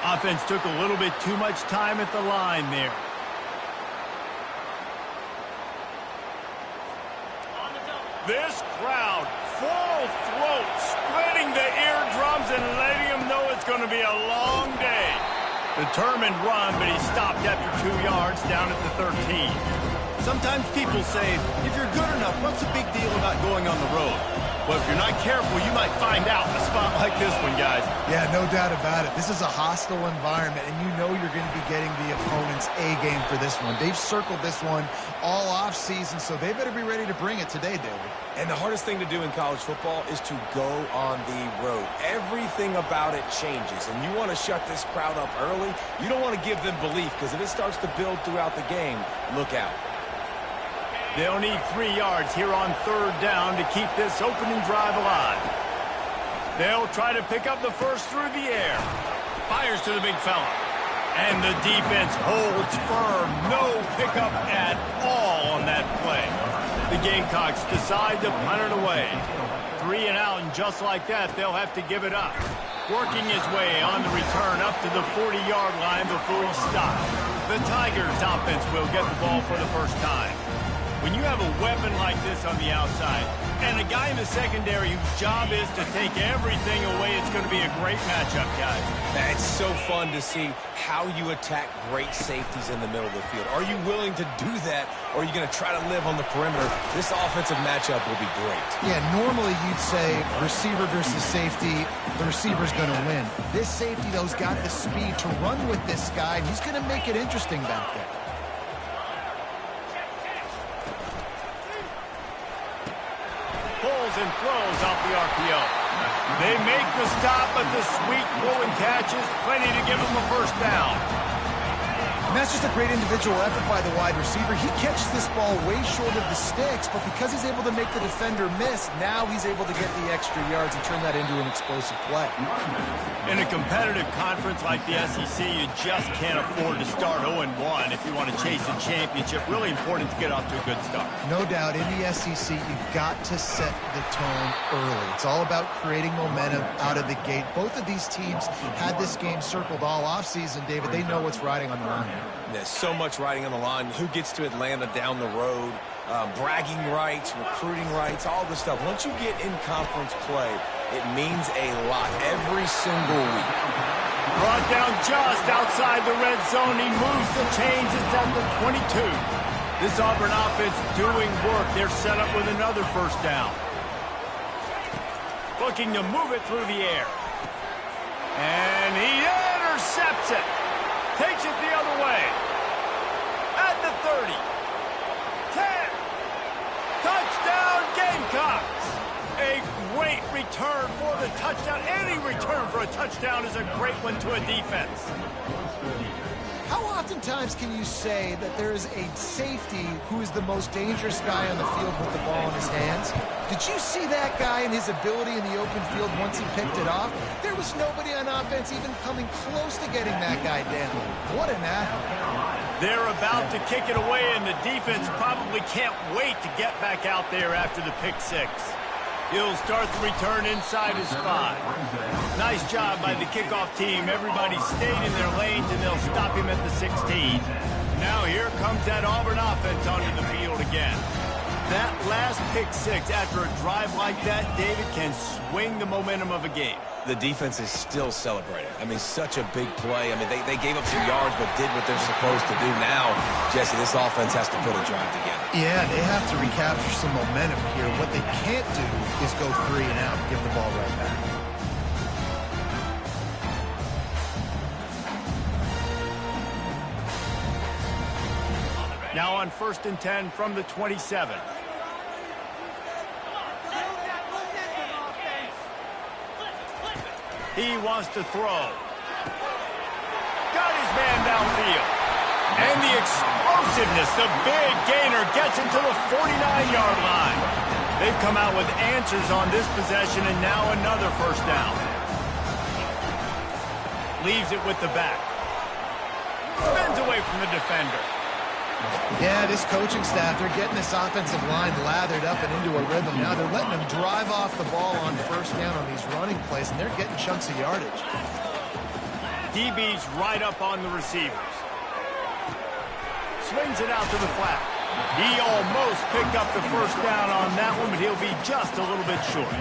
Offense took a little bit too much time at the line there. This crowd, full throat, splitting the eardrums and letting them know it's going to be a long day. Determined run, but he stopped after 2 yards down at the 13. Sometimes people say, if you're good enough, what's the big deal about going on the road? Well, if you're not careful, you might find out in a spot like this one, guys. Yeah, no doubt about it. This is a hostile environment, and you know you're going to be getting the opponent's A-game for this one. They've circled this one all off-season, so they better be ready to bring it today, David. And the hardest thing to do in college football is to go on the road. Everything about it changes, and you want to shut this crowd up early. You don't want to give them belief, because if it starts to build throughout the game, look out. They'll need 3 yards here on 3rd down to keep this opening drive alive. They'll try to pick up the first through the air. Fires to the big fella. And the defense holds firm. No pickup at all on that play. The Gamecocks decide to punt it away. 3 and out, and just like that, they'll have to give it up. Working his way on the return up to the 40-yard line before he stops. The Tigers offense will get the ball for the first time. When you have a weapon like this on the outside and a guy in the secondary whose job is to take everything away, it's going to be a great matchup, guys. It's so fun to see how you attack great safeties in the middle of the field. Are you willing to do that, or are you going to try to live on the perimeter? This offensive matchup will be great. Yeah, normally you'd say receiver versus safety, the receiver's going to win. This safety, though, has got the speed to run with this guy, and he's going to make it interesting back there. Pulls and throws off the RPO. They make the stop, but the sweet throw and catches plenty to give them a first down. And that's just a great individual effort by the wide receiver. He catches this ball way short of the sticks, but because he's able to make the defender miss, now he's able to get the extra yards and turn that into an explosive play. In a competitive conference like the SEC, you just can't afford to start 0-1 if you want to chase a championship. Really important to get off to a good start. No doubt, in the SEC, you've got to set the tone early. It's all about creating momentum out of the gate. Both of these teams had this game circled all offseason, David. They know what's riding on the line. There's so much riding on the line. Who gets to Atlanta down the road? Bragging rights, recruiting rights, all this stuff. Once you get in conference play, it means a lot every single week. Brought down just outside the red zone. He moves the chains. It's at the 22. This Auburn offense doing work. They're set up with another first down. Looking to move it through the air. And he intercepts it. Takes it the other way. At the 30. 10. Touchdown Gamecocks. A great return for the touchdown. Any return for a touchdown is a great one to a defense. How oftentimes can you say that there is a safety who is the most dangerous guy on the field with the ball in his hands? Did you see that guy and his ability in the open field once he picked it off? There was nobody on offense even coming close to getting that guy down. What an athlete. They're about to kick it away, and the defense probably can't wait to get back out there after the pick six. He'll start the return inside his 5. Nice job by the kickoff team. Everybody stayed in their lanes, and they'll stop him at the 16. Now here comes that Auburn offense onto the field again. That last pick six after a drive like that, David, can swing the momentum of a game. The defense is still celebrating. I mean, such a big play. I mean, they gave up some yards but did what they're supposed to do. Now, Jesse, this offense has to put a drive together. Yeah, they have to recapture some momentum here. What they can't do is go 3 and out and give the ball right back. Now on 1st and 10 from the 27. He wants to throw. Got his man downfield. And the explosiveness, the big gainer gets him to the 49-yard line. They've come out with answers on this possession, and now another first down. Leaves it with the back. Spins away from the defender. Yeah, this coaching staff, they're getting this offensive line lathered up and into a rhythm. Now they're letting them drive off the ball on first down on these running plays, and they're getting chunks of yardage. DB's right up on the receivers. Swings it out to the flat. He almost picked up the first down on that one, but he'll be just a little bit short.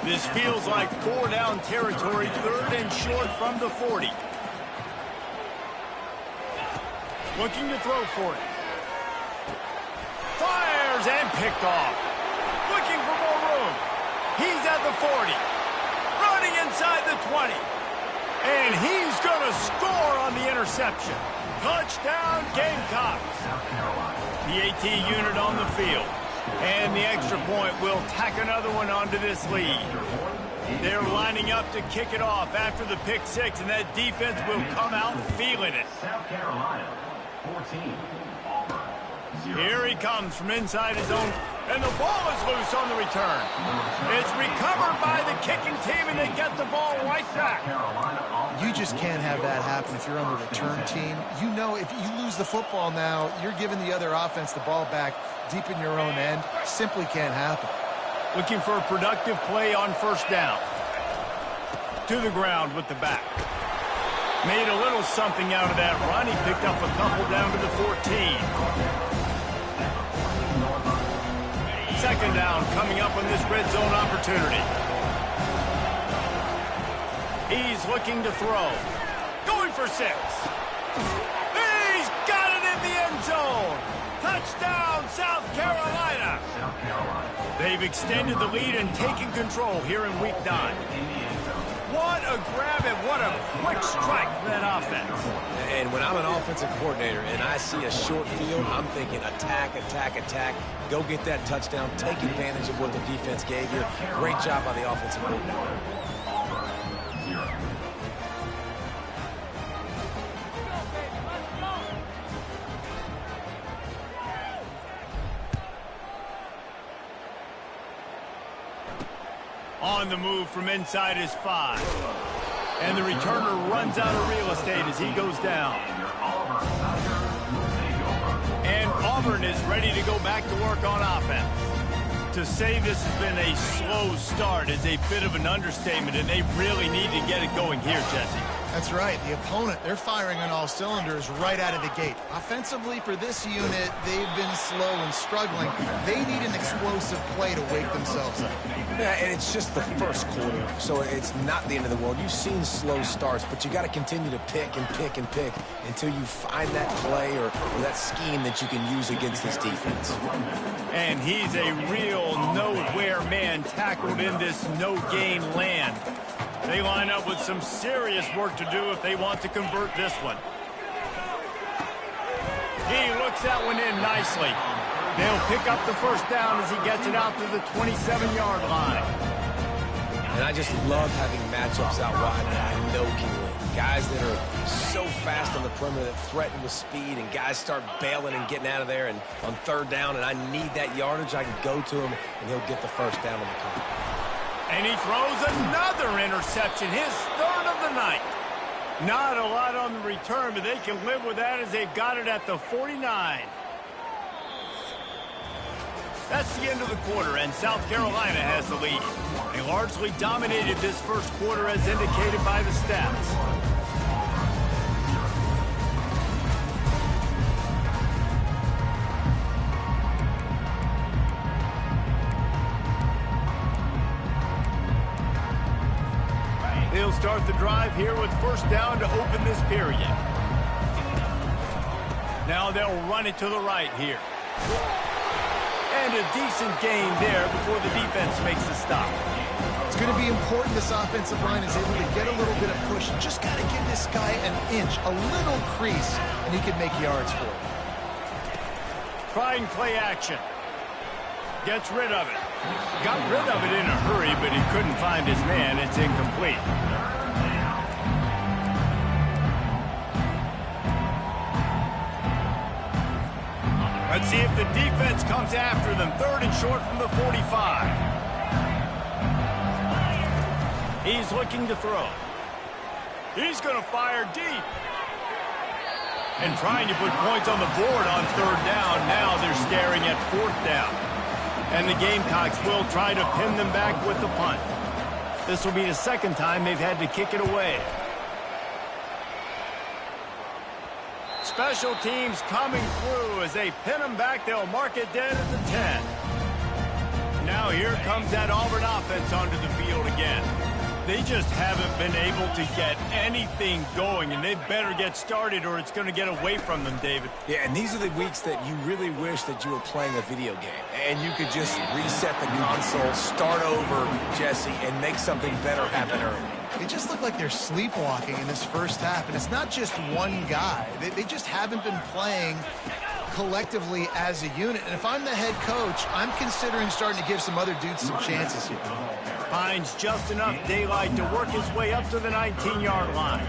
This feels like 4-down territory, 3rd and short from the 40. Looking to throw for it. Fires and picked off. Looking for more room. He's at the 40. Running inside the 20. And he's going to score on the interception. Touchdown, Gamecocks. The AT unit on the field. And the extra point will tack another one onto this lead. They're lining up to kick it off after the pick six, and that defense will come out feeling it. South Carolina, 14. Here he comes from inside his own, and the ball is loose on the return. It's recovered by the kicking team, and they get the ball right back. You just can't have that happen if you're on the return team. You know if you lose the football now, you're giving the other offense the ball back deep in your own end. Simply can't happen. Looking for a productive play on first down. To the ground with the back. Made a little something out of that run. He picked up a couple down to the 14. Second down coming up on this red zone opportunity. He's looking to throw. Going for 6. He's got it in the end zone. Touchdown, South Carolina. They've extended the lead and taken control here in week 9. What a grab and what a quick strike for that offense. And when I'm an offensive coordinator and I see a short field, I'm thinking attack, attack, attack. Go get that touchdown. Take advantage of what the defense gave you. Great job by the offensive coordinator. On the move from inside his 5. And the returner runs out of real estate as he goes down. And Auburn is ready to go back to work on offense. To say this has been a slow start is a bit of an understatement, and they really need to get it going here, Jesse. That's right. The opponent, they're firing on all cylinders right out of the gate. Offensively for this unit, they've been slow and struggling. They need an explosive play to wake themselves up. Yeah, and it's just the first quarter, so it's not the end of the world. You've seen slow starts, but you got to continue to pick and pick and pick until you find that play or that scheme that you can use against this defense. And he's a real nowhere man tackled in this no-gain land. They line up with some serious work to do if they want to convert this one. He looks that one in nicely. They'll pick up the first down as he gets it out to the 27-yard line. And I just love having matchups out wide that I know can win. Guys that are so fast on the perimeter that threaten with speed, and guys start bailing and getting out of there. And on third down, and I need that yardage, I can go to him, and he'll get the first down on the come. And he throws another interception, his 3rd of the night. Not a lot on the return, but they can live with that as they've got it at the 49. That's the end of the quarter, and South Carolina has the lead. They largely dominated this first quarter as indicated by the stats. They'll start the drive here with first down to open this period. Now they'll run it to the right here. And a decent gain there before the defense makes the stop. It's going to be important this offensive line is able to get a little bit of push. Just got to give this guy an inch, a little crease, and he can make yards for it. Try and play action. Gets rid of it. Got rid of it in a hurry, but he couldn't find his man. It's incomplete. Let's see if the defense comes after them. 3rd and short from the 45. He's looking to throw. He's going to fire deep. And trying to put points on the board on third down. Now they're staring at fourth down. And the Gamecocks will try to pin them back with the punt. This will be the second time they've had to kick it away. Special teams coming through as they pin them back. They'll mark it dead at the 10. Now here comes that Auburn offense onto the field again. They just haven't been able to get anything going, and they better get started or it's going to get away from them, David. Yeah, and these are the weeks that you really wish that you were playing a video game and you could just reset the console, start over, Jesse, and make something better happen early. It just looked like they're sleepwalking in this first half, and it's not just one guy. They just haven't been playing collectively as a unit. And if I'm the head coach, I'm considering starting to give some other dudes some chances here. Finds just enough daylight to work his way up to the 19-yard line.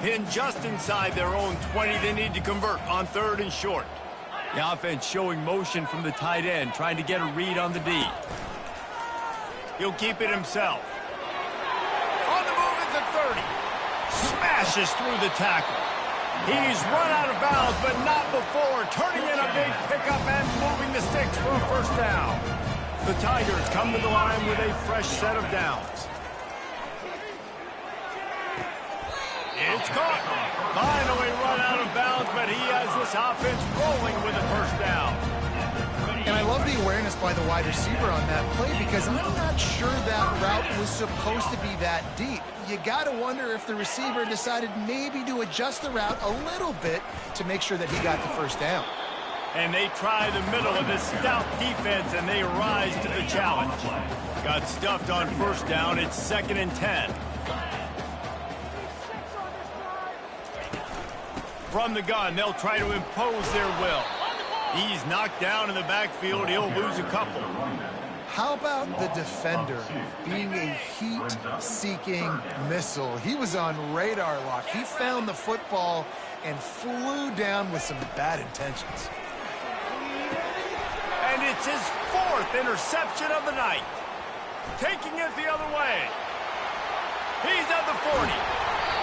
Pinned just inside their own 20. They need to convert on third and short. The offense showing motion from the tight end, trying to get a read on the D. He'll keep it himself. On the move at the 30. Smashes through the tackle. He's run out of bounds, but not before turning in a big pickup and moving the sticks for a first down. The Tigers come to the line with a fresh set of downs. It's caught. Finally run out of bounds, but he has this offense rolling with a first down. And I love the awareness by the wide receiver on that play because I'm not sure that route was supposed to be that deep. You got to wonder if the receiver decided maybe to adjust the route a little bit to make sure that he got the first down. And they try the middle of this stout defense, and they rise to the challenge. Got stuffed on first down. It's 2nd and 10. From the gun, they'll try to impose their will. He's knocked down in the backfield. He'll lose a couple. How about the defender being a heat-seeking missile? He was on radar lock. He found the football and flew down with some bad intentions. And it's his 4th interception of the night. Taking it the other way. He's at the 40.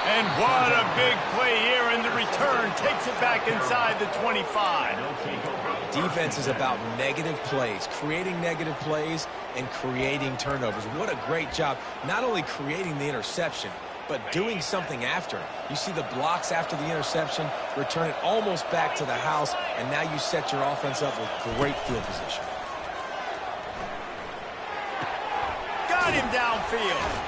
And what a big play here, and the return takes it back inside the 25. Defense is about negative plays, creating negative plays and creating turnovers. What a great job, not only creating the interception, but doing something after. You see the blocks after the interception, return it almost back to the house, and now you set your offense up with great field position. Got him downfield.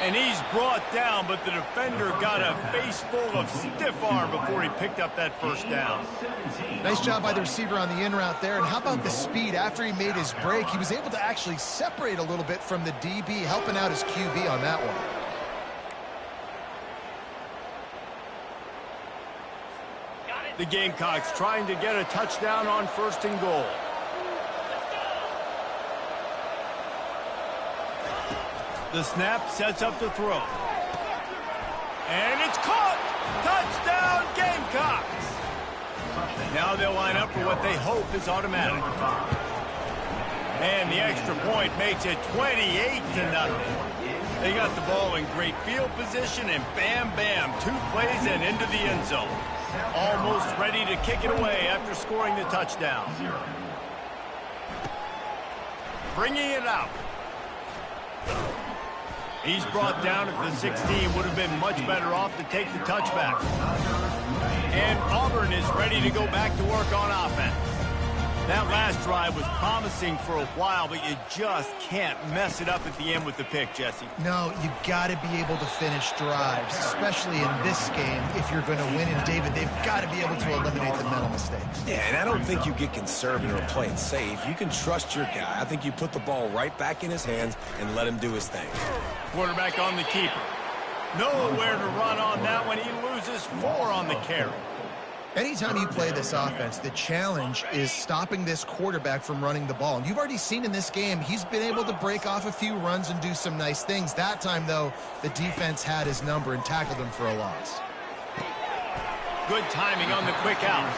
And he's brought down, but the defender got a face full of stiff arm before he picked up that first down. Nice job by the receiver on the in route there. And how about the speed? After he made his break, he was able to actually separate a little bit from the DB, helping out his QB on that one. The Gamecocks trying to get a touchdown on 1st and goal. The snap sets up the throw. And it's caught! Touchdown, Gamecocks! Now they'll line up for what they hope is automatic. And the extra point makes it 28-0. They got the ball in great field position, and bam, bam, 2 plays and into the end zone. Almost ready to kick it away after scoring the touchdown. Bringing it out. He's brought down at the 16. Would have been much better off to take the touchback. And Auburn is ready to go back to work on offense. That last drive was promising for a while, but you just can't mess it up at the end with the pick, Jesse. No, you got to be able to finish drives, especially in this game. If you're going to win, and David, they've got to be able to eliminate the mental mistakes. Yeah, and I don't think you get conservative or play it safe. You can trust your guy. I think you put the ball right back in his hands and let him do his thing. Quarterback on the keeper. Nowhere to run on that one. He loses 4 on the carry. Anytime you play this offense, the challenge is stopping this quarterback from running the ball. And you've already seen in this game, he's been able to break off a few runs and do some nice things. That time, though, the defense had his number and tackled him for a loss. Good timing on the quick out.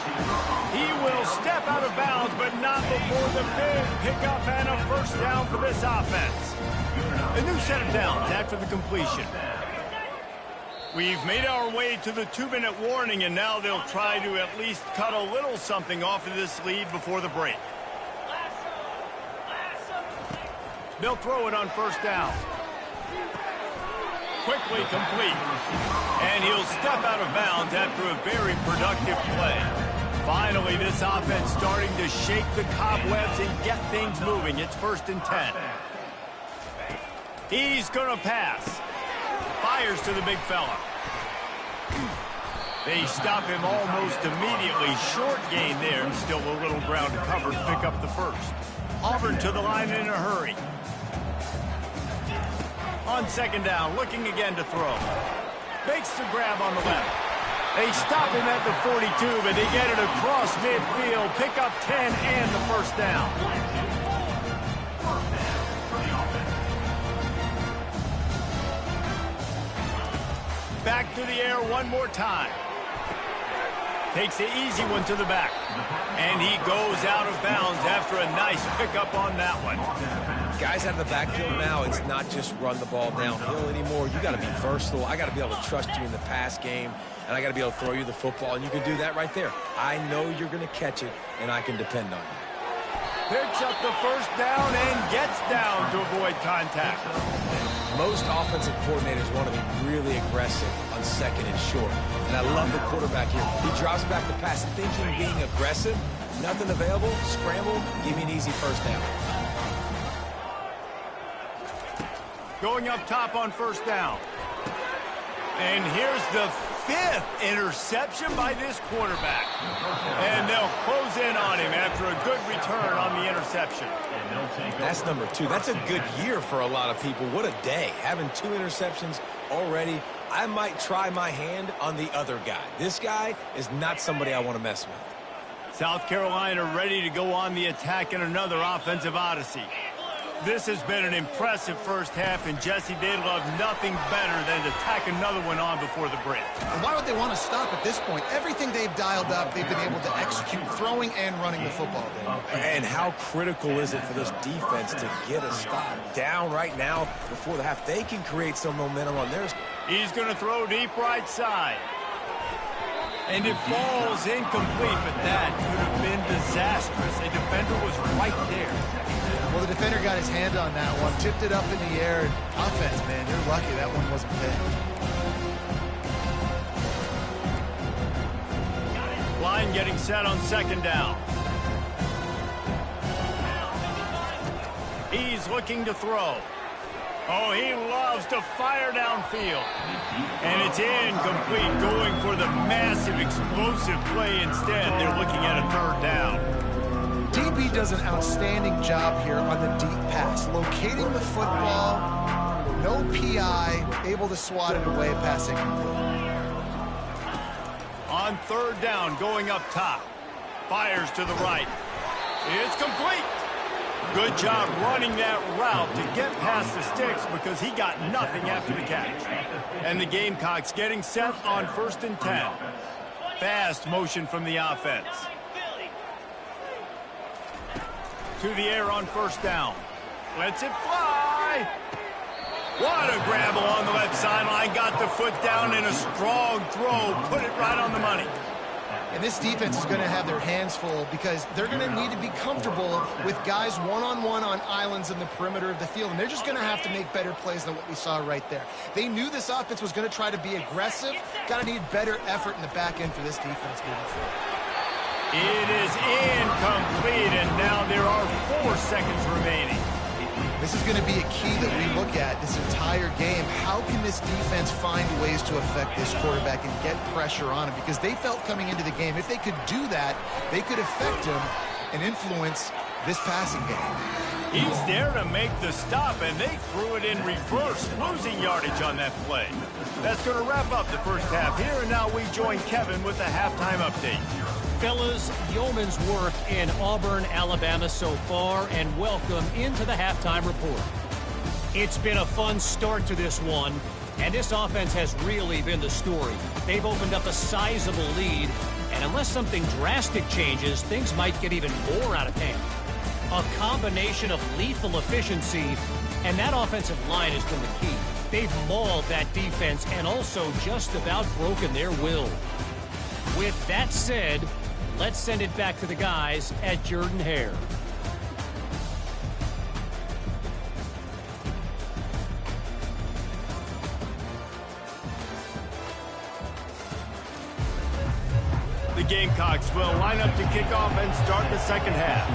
He will step out of bounds, but not before the big pickup and a first down for this offense. A new set of downs after the completion. We've made our way to the 2-minute warning, and now they'll try to at least cut a little something off of this lead before the break. They'll throw it on first down. Quickly complete. And he'll step out of bounds after a very productive play. Finally, this offense starting to shake the cobwebs and get things moving. It's 1st and 10. He's going to pass. Fires to the big fella. They stop him almost immediately. Short gain there, and still a little ground to cover to pick up the first. Auburn to the line in a hurry. On 2nd down, looking again to throw. Makes the grab on the left. They stop him at the 42, but they get it across midfield. Pick up 10 and the first down. Back to the air one more time. Takes the easy one to the back. And he goes out of bounds after a nice pickup on that one. Guys out of the backfield now, it's not just run the ball downhill anymore. You got to be versatile. I got to be able to trust you in the pass game, and I got to be able to throw you the football, and you can do that right there. I know you're going to catch it, and I can depend on you. Picks up the first down and gets down to avoid contact. Most offensive coordinators want to be really aggressive on 2nd and short, and I love the quarterback here. He drops back the pass thinking being aggressive. Nothing available, scramble, give me an easy first down. Going up top on first down. And here's the 5th interception by this quarterback. And they'll close in on him after a good return on the interception. That's number 2. That's a good year for a lot of people. What a day. Having 2 interceptions already. I might try my hand on the other guy. This guy is not somebody I want to mess with. South Carolina ready to go on the attack in another offensive odyssey. This has been an impressive first half, and Jesse, they'd love nothing better than to tack another one on before the break. And why would they want to stop at this point? Everything they've dialed up, they've been able to execute, throwing and running the football. And how critical is it for this defense to get a stop down right now before the half? They can create some momentum on theirs. He's going to throw deep right side. And it falls incomplete, but that could have been disastrous. A defender was right there. Well, the defender got his hand on that one, tipped it up in the air. Offense, man, you're lucky that one wasn't picked. Line getting set on 2nd down. He's looking to throw. Oh, he loves to fire downfield. And it's incomplete, going for the massive, explosive play instead. They're looking at a 3rd down. DB does an outstanding job here on the deep pass, locating the football, no PI, able to swat it away, passing complete. On 3rd down, going up top. Fires to the right. It's complete. Good job running that route to get past the sticks because he got nothing after the catch. And the Gamecocks getting set on 1st and 10. Fast motion from the offense. To the air on 1st down. Lets it fly. What a grab along the left sideline. Got the foot down in a strong throw. Put it right on the money. And this defense is going to have their hands full because they're going to need to be comfortable with guys one-on-one on islands in the perimeter of the field. And they're just going to have to make better plays than what we saw right there. They knew this offense was going to try to be aggressive. Got to need better effort in the back end for this defense moving forward. It is incomplete, and now there are 4 seconds remaining. This is going to be a key that we look at this entire game. How can this defense find ways to affect this quarterback and get pressure on him? Because they felt coming into the game, if they could do that, they could affect him and influence this passing game. He's there to make the stop, and they threw it in reverse, losing yardage on that play. That's going to wrap up the first half here, and now we join Kevin with the halftime update. Fellas, yeoman's work in Auburn, Alabama so far, and welcome into the halftime report. It's been a fun start to this one, and this offense has really been the story. They've opened up a sizable lead, and unless something drastic changes, things might get even more out of hand. A combination of lethal efficiency, and that offensive line has been the key. They've mauled that defense and also just about broken their will. With that said, let's send it back to the guys at Jordan-Hare. The Gamecocks will line up to kick off and start the second half.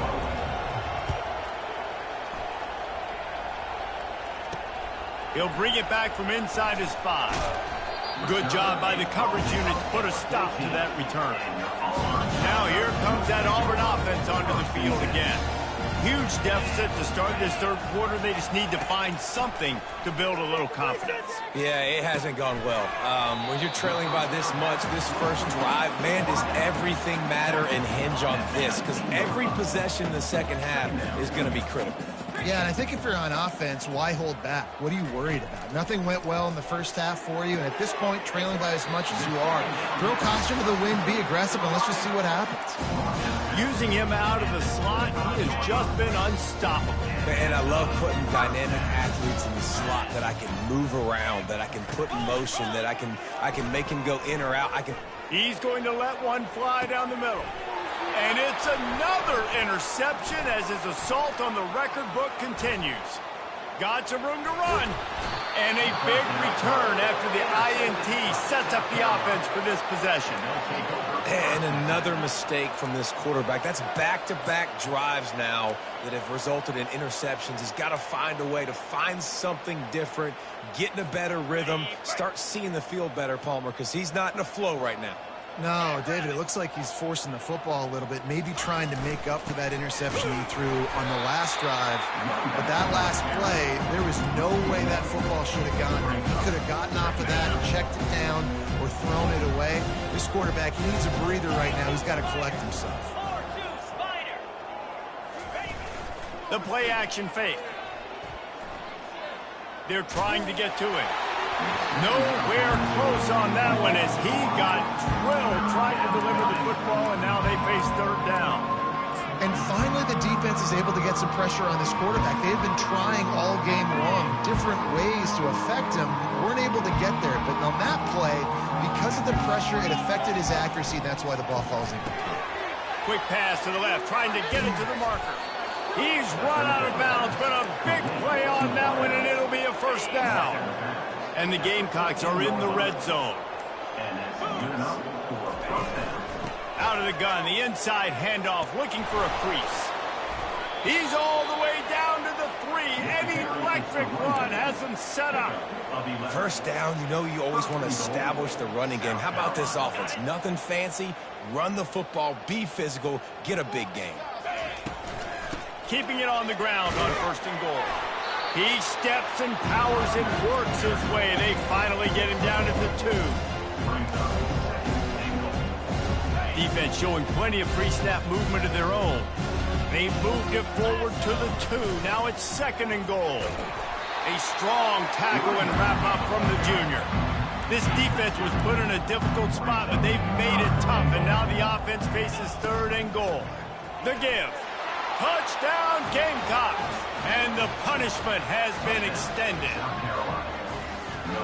He'll bring it back from inside his 5. Good job by the coverage unit to put a stop to that return. Now here comes that Auburn offense onto the field again. Huge deficit to start this third quarter. They just need to find something to build a little confidence. Yeah, it hasn't gone well. When you're trailing by this much, this first drive, man, does everything matter and hinge on this? Because every possession in the second half is going to be critical. Yeah, and I think if you're on offense, why hold back? What are you worried about? Nothing went well in the first half for you, and at this point, trailing by as much as you are, throw caution to the wind, be aggressive, and let's just see what happens. Using him out of the slot, he has just been unstoppable. And I love putting dynamic athletes in the slot that I can move around, that I can put in motion, that I can make him go in or out. He's going to let one fly down the middle. And it's another interception as his assault on the record book continues. Got some room to run. And a big return after the INT sets up the offense for this possession. And another mistake from this quarterback. That's back-to-back drives now that have resulted in interceptions. He's got to find a way to find something different, get in a better rhythm, start seeing the field better, Palmer, because he's not in a flow right now. No, David, it looks like he's forcing the football a little bit, maybe trying to make up for that interception he threw on the last drive. But that last play, there was no way that football should have gone there. He could have gotten off of that, checked it down, or thrown it away. This quarterback, he needs a breather right now. He's got to collect himself. The play action fake. They're trying to get to it. Nowhere close on that one as he got drilled trying to deliver the football, and now they face third down. And finally, the defense is able to get some pressure on this quarterback. They've been trying all game long, different ways to affect him. Weren't able to get there, but on that play, because of the pressure, it affected his accuracy, and that's why the ball falls incomplete. Quick pass to the left, trying to get it to the marker. He's run out of bounds, but a big play on that one, and it'll be a first down. And the Gamecocks are in the red zone. Out of the gun, the inside handoff, looking for a crease. He's all the way down to the 3. An electric run has him set up. First down, you know you always want to establish the running game. How about this offense? Nothing fancy. Run the football, be physical, get a big gain. Keeping it on the ground on first and goal. He steps and powers and works his way. They finally get him down at the 2. Defense showing plenty of pre-snap movement of their own. They moved it forward to the 2. Now it's second and goal. A strong tackle and wrap up from the junior. This defense was put in a difficult spot, but they've made it tough, and now the offense faces third and goal. The give. Touchdown Gamecocks. And the punishment has been extended.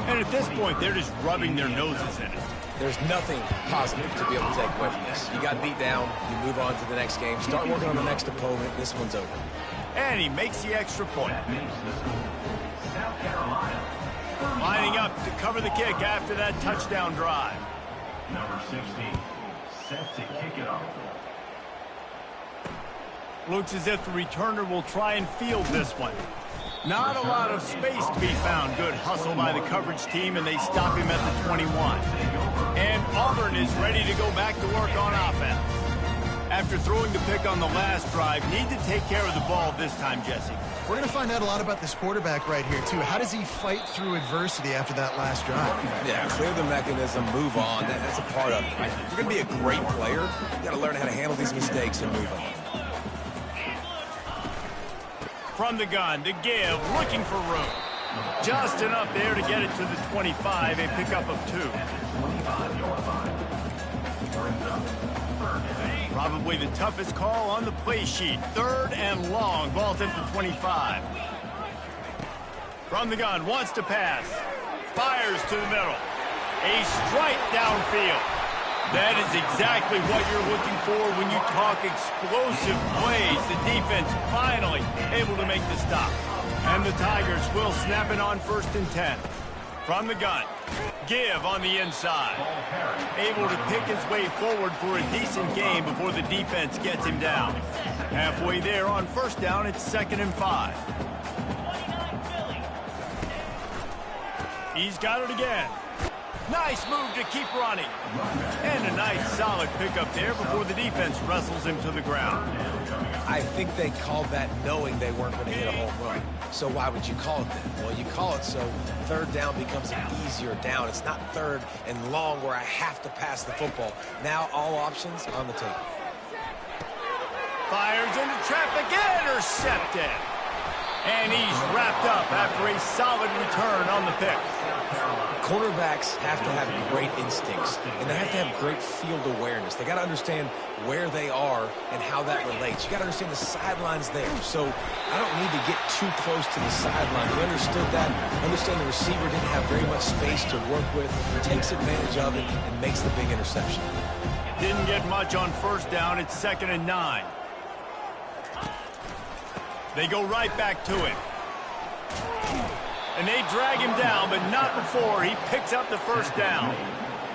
And at this point, they're just rubbing their noses in it. There's nothing positive to be able to take away from this. You got beat down, you move on to the next game, start working on the next opponent, this one's over. And he makes the extra point. Lining up to cover the kick after that touchdown drive. Number 16, set to kick it off. Looks as if the returner will try and field this one. Not a lot of space to be found. Good hustle by the coverage team, and they stop him at the 21. And Auburn is ready to go back to work on offense. After throwing the pick on the last drive, need to take care of the ball this time, Jesse. We're going to find out a lot about this quarterback right here, too. How does he fight through adversity after that last drive? Yeah, clear the mechanism, move on. That's a part of it. Right? If you're going to be a great player, you got to learn how to handle these mistakes and move on. From the gun, to give, looking for room. Just enough there to get it to the 25, a pickup of 2. Probably the toughest call on the play sheet. Third and long, ball's at the 25. From the gun, wants to pass. Fires to the middle. A strike downfield. That is exactly what you're looking for when you talk explosive plays. The defense finally able to make the stop. And the Tigers will snap it on 1st and 10. From the gun, give on the inside. Able to pick his way forward for a decent game before the defense gets him down. Halfway there on 1st down, it's 2nd and 5. He's got it again. Nice move to keep running. And a nice solid pickup there before the defense wrestles him to the ground. I think they called that knowing they weren't going to hit a home run. So why would you call it that? Well, you call it so 3rd down becomes an easier down. It's not 3rd and long where I have to pass the football. Now all options on the table. Fires into traffic, intercepted. And he's wrapped up after a solid return on the pick. Cornerbacks have to have great instincts, and they have to have great field awareness. They got to understand where they are and how that relates. You got to understand the sidelines there. So I don't need to get too close to the sideline. He understood that. Understand the receiver didn't have very much space to work with. Takes advantage of it and makes the big interception. Didn't get much on 1st down. It's 2nd and 9. They go right back to it. And they drag him down, but not before he picks up the 1st down.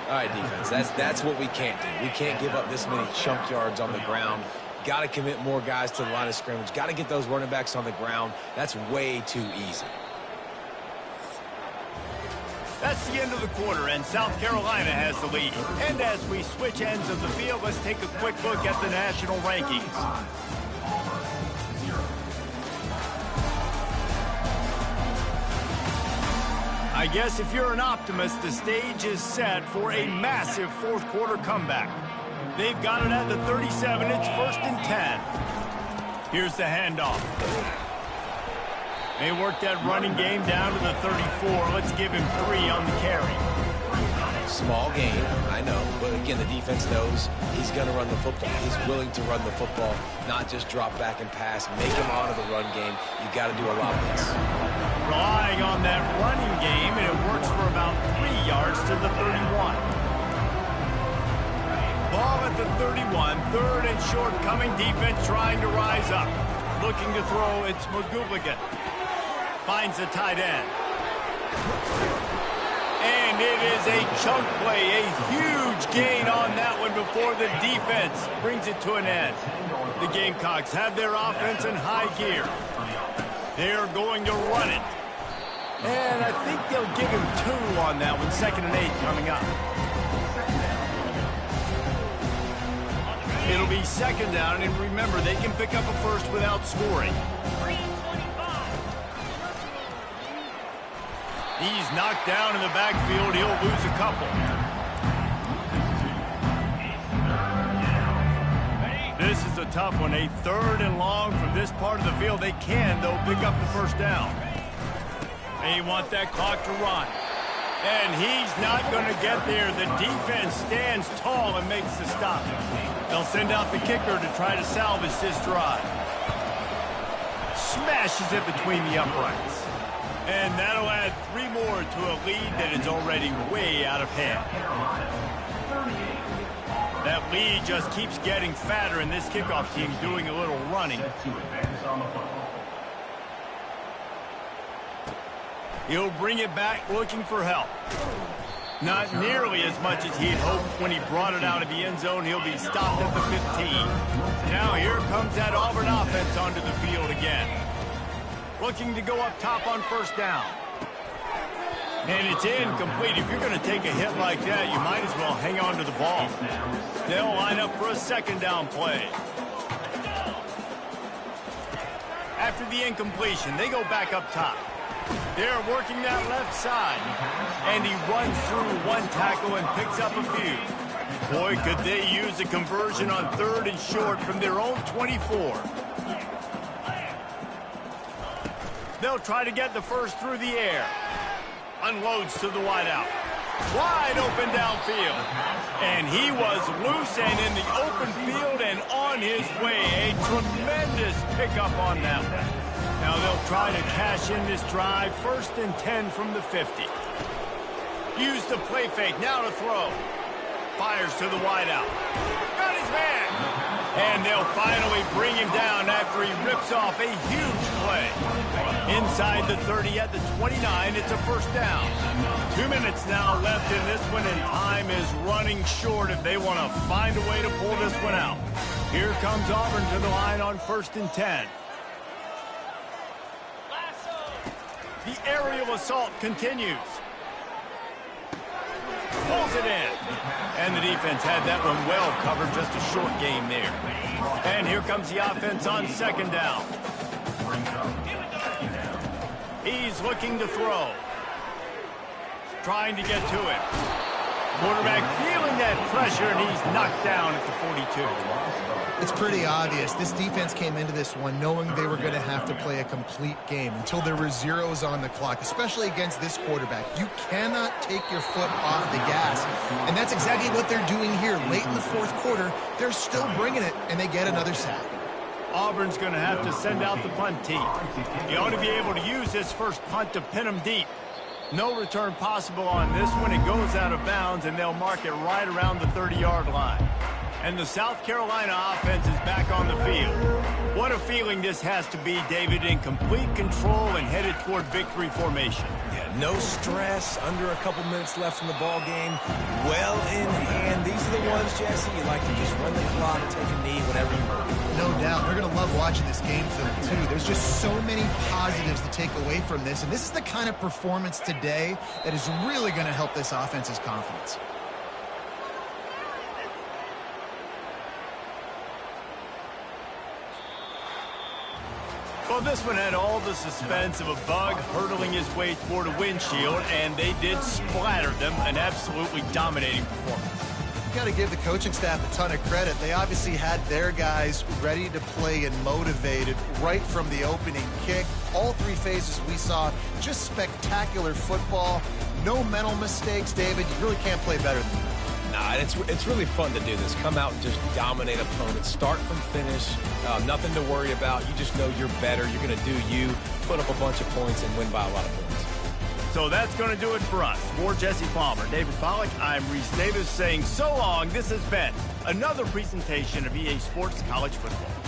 All right, defense, that's what we can't do. We can't give up this many chunk yards on the ground. Got to commit more guys to the line of scrimmage. Got to get those running backs on the ground. That's way too easy. That's the end of the quarter, and South Carolina has the lead. And as we switch ends of the field, let's take a quick look at the national rankings. I guess if you're an optimist, the stage is set for a massive 4th quarter comeback. They've got it at the 37. It's 1st and 10. Here's the handoff. They work that running game down to the 34. Let's give him 3 on the carry. Small gain, I know, but again, the defense knows he's going to run the football. He's willing to run the football, not just drop back and pass, make him honor the run game. You got to do a lot of this. Relying on that running game, and it works for about 3 yards to the 31. Ball at the 31, 3rd and short, coming defense trying to rise up. Looking to throw, it's McGooligan. Finds the tight end. And it is a chunk play, a huge gain on that one before the defense brings it to an end. The Gamecocks have their offense in high gear. They're going to run it. And I think they'll give him 2 on that one, 2nd and 8 coming up. It'll be 2nd down, and remember, they can pick up a 1st without scoring. He's knocked down in the backfield. He'll lose a couple. This is a tough one. A 3rd and long from this part of the field. They can, though, pick up the 1st down. They want that clock to run. And he's not going to get there. The defense stands tall and makes the stop. They'll send out the kicker to try to salvage this drive. Smashes it between the uprights. And that'll add 3 more to a lead that is already way out of hand. That lead just keeps getting fatter, and this kickoff team doing a little running. He'll bring it back looking for help. Not nearly as much as he'd hoped when he brought it out of the end zone. He'll be stopped at the 15. Now here comes that Auburn offense onto the field again. Looking to go up top on 1st down. And it's incomplete. If you're going to take a hit like that, you might as well hang on to the ball. They'll line up for a 2nd down play. After the incompletion, they go back up top. They're working that left side. And he runs through 1 tackle and picks up a few. Boy, could they use a conversion on 3rd and short from their own 24. They'll try to get the 1st through the air. Unloads to the wideout. Wide open downfield. And he was loose and in the open field and on his way. A tremendous pickup on that one. Now Now they'll try to cash in this drive. 1st and 10 from the 50. Use the play fake. Now to throw. Fires to the wideout. Got his man. And they'll finally bring him down after he rips off a huge play. Inside the 30 at the 29, it's a 1st down. 2 minutes now left in this one, and time is running short if they want to find a way to pull this one out. Here comes Auburn to the line on 1st and 10. The aerial assault continues. Pulls it in. And the defense had that one well covered, just a short game there. And here comes the offense on 2nd down. He's looking to throw. Trying to get to it. Quarterback feeling that pressure, and he's knocked down at the 42. It's pretty obvious. This defense came into this one knowing they were going to have to play a complete game until there were zeros on the clock, especially against this quarterback. You cannot take your foot off the gas, and that's exactly what they're doing here. Late in the 4th quarter, they're still bringing it, and they get another sack. Auburn's going to have to send out the punt team. You ought to be able to use this first punt to pin them deep. No return possible on this one. It goes out of bounds, and they'll mark it right around the 30-yard line. And the South Carolina offense is back on the field. What a feeling this has to be, David, in complete control and headed toward victory formation. Yeah, no stress, under a couple minutes left in the ball game. Well in hand. These are the ones, Jesse, you like to just run the clock, take a knee, whatever you want. No doubt. They're going to love watching this game film, too. There's just so many positives to take away from this, and this is the kind of performance today that is really going to help this offense's confidence. Well, this one had all the suspense of a bug hurtling his way toward a windshield, and they did splatter them. An absolutely dominating performance. You got to give the coaching staff a ton of credit. They obviously had their guys ready to play and motivated right from the opening kick. All 3 phases we saw, just spectacular football. No mental mistakes, David. You really can't play better than that. Nah, it's really fun to do this. Come out and just dominate opponents. Start from finish. Nothing to worry about. You just know you're better. You're going to do you, put up a bunch of points, and win by a lot of points. So that's going to do it for us. For Jesse Palmer, David Pollack, I'm Reese Davis saying so long. This has been another presentation of EA Sports College Football.